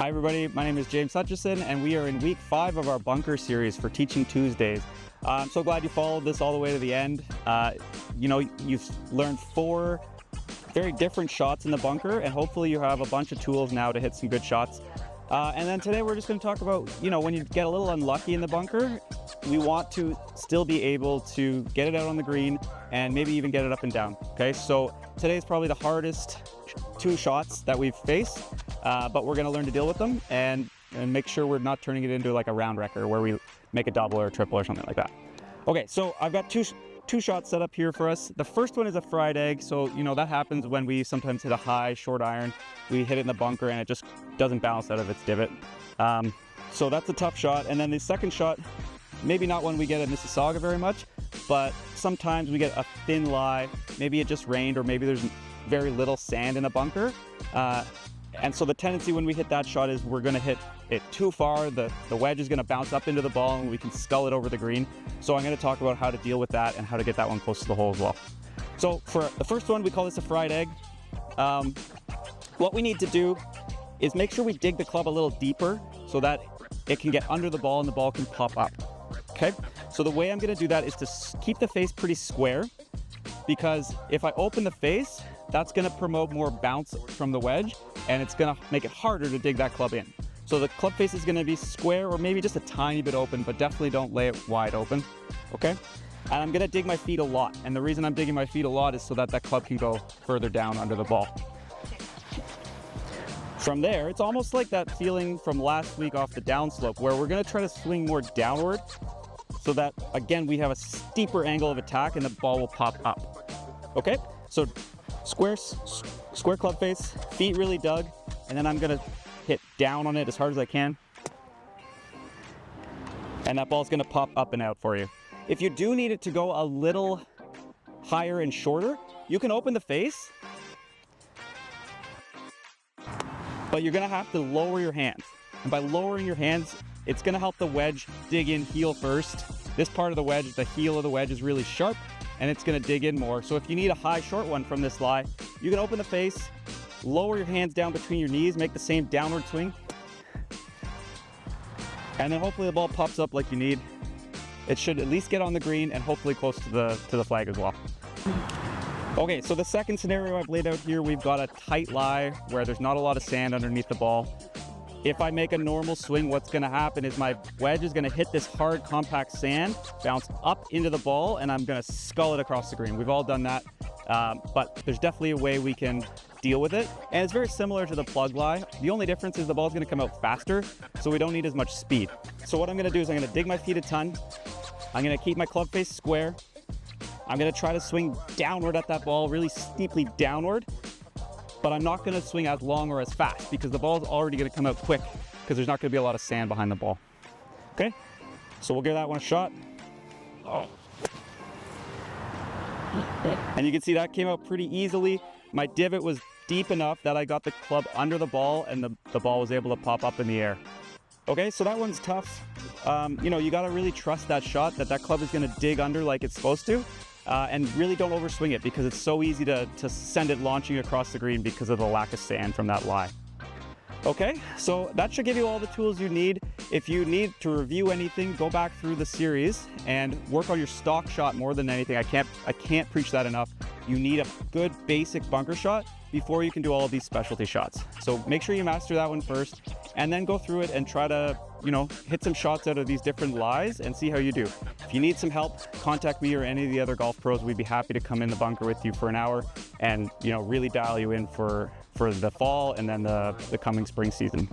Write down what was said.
Hi everybody, my name is James Hutchison and we are in week 5 of our bunker series for Teaching Tuesdays. I'm so glad you followed this all the way to the end. You've learned 4 very different shots in the bunker and hopefully you have a bunch of tools now to hit some good shots. And then today we're just going to talk about, when you get a little unlucky in the bunker, we want to still be able to get it out on the green and maybe even get it up and down. Okay, so today is probably the hardest 2 shots that we've faced. But we're going to learn to deal with them and make sure we're not turning it into like a round wrecker where we make a double or a triple or something like that. Okay, so I've got two shots set up here for us. The first one is a fried egg. So, that happens when we sometimes hit a high short iron. We hit it in the bunker and it just doesn't bounce out of its divot. So that's a tough shot. And then the second shot, maybe not one we get at Mississauga very much, but sometimes we get a thin lie. Maybe it just rained or maybe there's very little sand in a bunker. And so the tendency when we hit that shot is we're going to hit it too far. The wedge is going to bounce up into the ball and we can scull it over the green. So I'm going to talk about how to deal with that and how to get that one close to the hole as well. So for the first one, we call this a fried egg. What we need to do is make sure we dig the club a little deeper so that it can get under the ball and the ball can pop up. Okay, so the way I'm going to do that is to keep the face pretty square, because if I open the face, that's going to promote more bounce from the wedge and it's going to make it harder to dig that club in. So the club face is going to be square or maybe just a tiny bit open, but definitely don't lay it wide open, okay? And I'm going to dig my feet a lot. And the reason I'm digging my feet a lot is so that that club can go further down under the ball. From there, it's almost like that feeling from last week off the downslope where we're going to try to swing more downward so that, again, we have a steeper angle of attack and the ball will pop up, okay? So square club face, feet really dug, and then I'm gonna hit down on it as hard as I can. And that ball's gonna pop up and out for you. If you do need it to go a little higher and shorter, you can open the face, but you're gonna have to lower your hands. And by lowering your hands, it's gonna help the wedge dig in heel first. This part of the wedge, the heel of the wedge is really sharp, and it's going to dig in more. So if you need a high short one from this lie, you can open the face, lower your hands down between your knees, make the same downward swing, and then hopefully the ball pops up like you need. It should at least get on the green and hopefully close to the flag as well. Okay, so the second scenario I've laid out here, we've got a tight lie where there's not a lot of sand underneath the ball. If I make a normal swing, what's going to happen is my wedge is going to hit this hard, compact sand, bounce up into the ball, and I'm going to scull it across the green. We've all done that, but there's definitely a way we can deal with it. And it's very similar to the plug lie. The only difference is the ball's going to come out faster, so we don't need as much speed. So what I'm going to do is I'm going to dig my feet a ton. I'm going to keep my club face square. I'm going to try to swing downward at that ball, really steeply downward. But I'm not going to swing as long or as fast because the ball is already going to come out quick because there's not going to be a lot of sand behind the ball. Okay, so we'll give that one a shot. Oh. And you can see that came out pretty easily. My divot was deep enough that I got the club under the ball and the ball was able to pop up in the air. Okay, so that one's tough. You got to really trust that shot, that club is going to dig under like it's supposed to. And really don't overswing it because it's so easy to send it launching across the green because of the lack of sand from that lie. Okay, so that should give you all the tools you need. If you need to review anything, go back through the series and work on your stock shot more than anything. I can't preach that enough. You need a good basic bunker shot before you can do all of these specialty shots. So make sure you master that one first and then go through it and try to, hit some shots out of these different lies and see how you do. If you need some help, contact me or any of the other golf pros. We'd be happy to come in the bunker with you for an hour and, really dial you in for the fall and then the coming spring season.